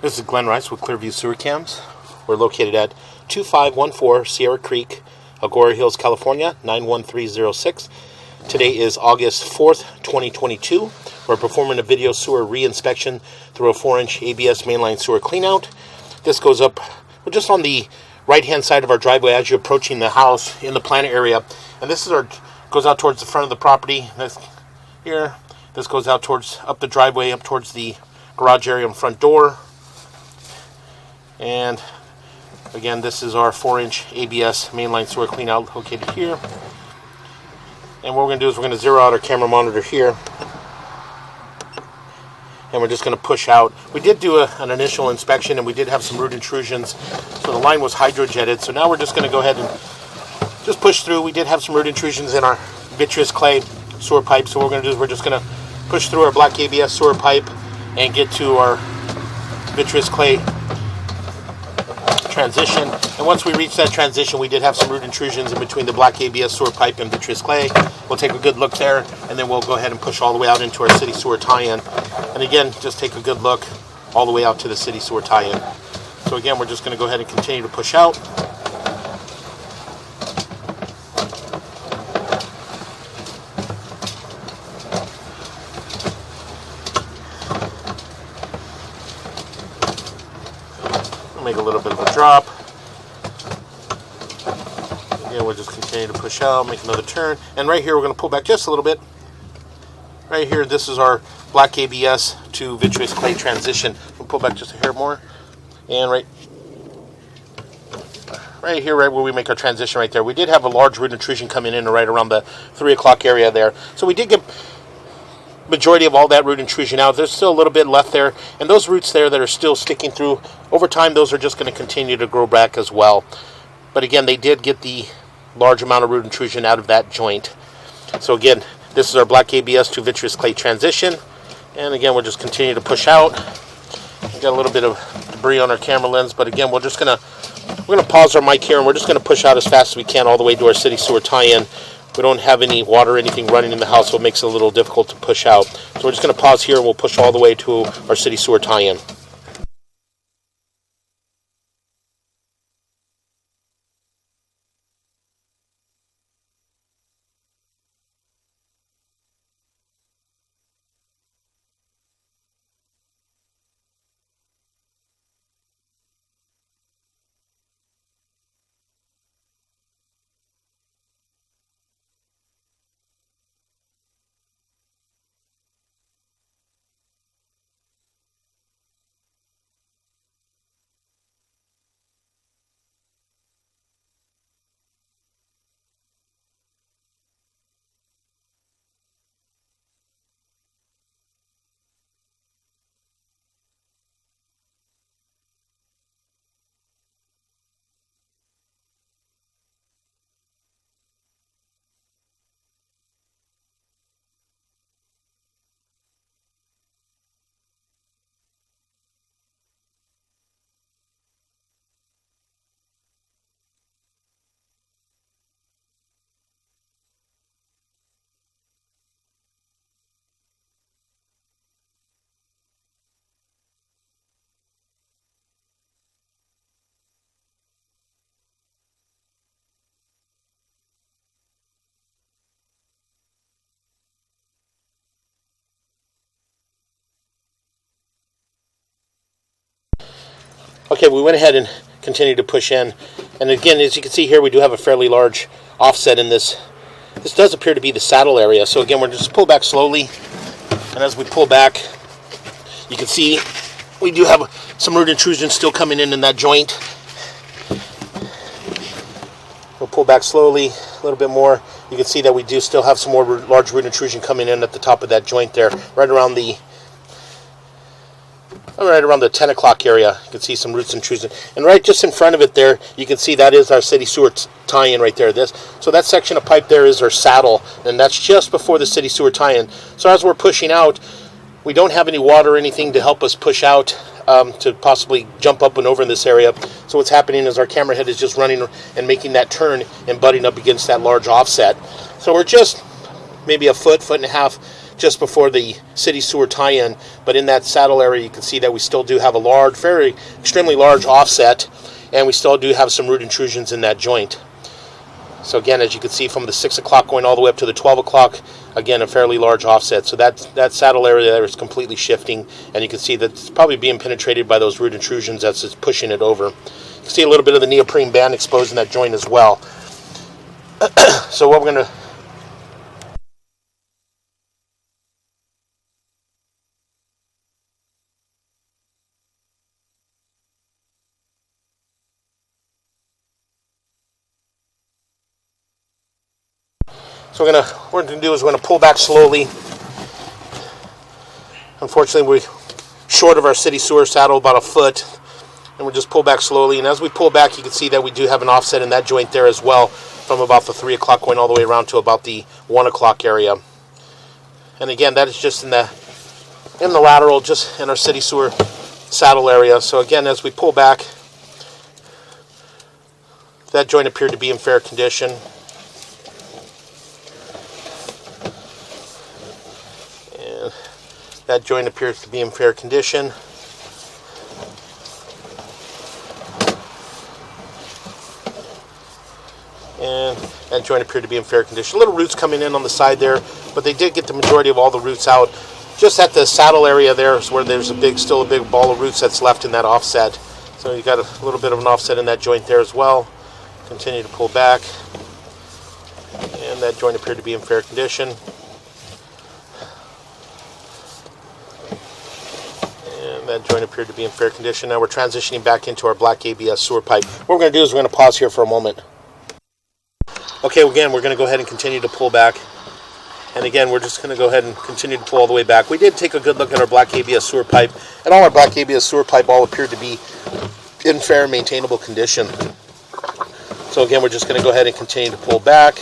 This is Glenn Rice with Clearview Sewer Cams. We're located at 2514 Sierra Creek, Agoura Hills, California, 91306. Today is August 4th, 2022. We're performing a video sewer reinspection through a 4-inch ABS mainline sewer cleanout. This goes up, we're just on the right-hand side of our driveway as you're approaching the house in the planet area. And this is goes out towards the front of the property. This here. This goes out up the driveway, up towards the garage area and front door. And again, this is our 4-inch ABS mainline sewer cleanout located here. And what we're going to do is we're going to zero out our camera monitor here. And we're just going to push out. We did do an initial inspection and we did have some root intrusions. So the line was hydrojetted. So now we're just going to go ahead and just push through. We did have some root intrusions in our vitreous clay sewer pipe. So what we're going to do is we're just going to push through our black ABS sewer pipe and get to our vitreous clay transition. And once we reach that transition, we did have some root intrusions in between the black ABS sewer pipe and vitreous clay. We'll take a good look there, and then we'll go ahead and push all the way out into our city sewer tie-in. And again, just take a good look all the way out to the city sewer tie-in. So again, we're just going to go ahead and continue to push out. Make a little bit of a drop. Again, we'll just continue to push out, make another turn. And right here, we're going to pull back just a little bit. Right here, this is our black ABS to vitreous clay transition. We'll pull back just a hair more. And right here, right where we make our transition right there, we did have a large root intrusion coming in right around the 3 o'clock area there. So we did get majority of all that root intrusion out. There's still a little bit left there, and those roots there that are still sticking through, over time those are just going to continue to grow back as well. But again, they did get the large amount of root intrusion out of that joint. So again, this is our black ABS to vitreous clay transition, and again we'll just continue to push out. We got a little bit of debris on our camera lens, but again we're gonna pause our mic here, and we're just gonna push out as fast as we can all the way to our city sewer tie-in. We don't have any water or anything running in the house, so it makes it a little difficult to push out. So we're just going to pause here and we'll push all the way to our city sewer tie-in. Okay, we went ahead and continued to push in. And again, as you can see here, we do have a fairly large offset in this. This does appear to be the saddle area. So again, we're just pull back slowly. And as we pull back, you can see we do have some root intrusion still coming in that joint. We'll pull back slowly a little bit more. You can see that we do still have some more large root intrusion coming in at the top of that joint there, right around the 10 o'clock area. You can see some roots intrusion, and right just in front of it there, you can see that is our city sewer tie-in right there. So that section of pipe there is our saddle, and that's just before the city sewer tie-in. So as we're pushing out, we don't have any water or anything to help us push out to possibly jump up and over in this area. So what's happening is our camera head is just running and making that turn and butting up against that large offset. So we're just maybe a foot and a half just before the city sewer tie-in, but in that saddle area you can see that we still do have a large, extremely large offset, and we still do have some root intrusions in that joint. So again, as you can see from the 6 o'clock going all the way up to the 12 o'clock, again, a fairly large offset. So that saddle area there is completely shifting, and you can see that it's probably being penetrated by those root intrusions as it's pushing it over. You can see a little bit of the neoprene band exposed in that joint as well. So what we're going to... So what we're going to do is we're going to pull back slowly. Unfortunately, we're short of our city sewer saddle about a foot, and we'll just pull back slowly. And as we pull back, you can see that we do have an offset in that joint there as well, from about the 3 o'clock going all the way around to about the 1 o'clock area. And again, that is just in the lateral, just in our city sewer saddle area. So again, as we pull back, that joint appeared to be in fair condition. That joint appears to be in fair condition. And that joint appeared to be in fair condition. Little roots coming in on the side there, but they did get the majority of all the roots out. Just at the saddle area there is where there's still a big ball of roots that's left in that offset. So you got a little bit of an offset in that joint there as well. Continue to pull back. And that joint appeared to be in fair condition. That joint appeared to be in fair condition. Now we're transitioning back into our black ABS sewer pipe. What we're going to do is we're going to pause here for a moment. Okay, again, we're going to go ahead and continue to pull back. And again, we're just going to go ahead and continue to pull all the way back. We did take a good look at our black ABS sewer pipe, and all our black ABS sewer pipe all appeared to be in fair, maintainable condition. So again, we're just going to go ahead and continue to pull back.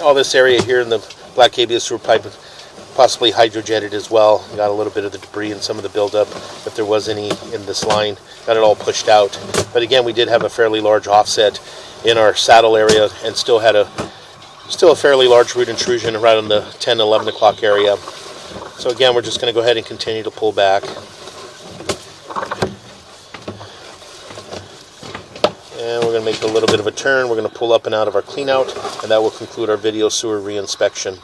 All this area here in the black ABS sewer pipe is possibly hydrojetted as well. Got a little bit of the debris and some of the buildup, if there was any in this line. Got it all pushed out. But again, we did have a fairly large offset in our saddle area, and still had a fairly large root intrusion right on the 10, 11 o'clock area. So again, we're just going to go ahead and continue to pull back. And we're going to make a little bit of a turn. We're going to pull up and out of our clean out, and that will conclude our video sewer reinspection.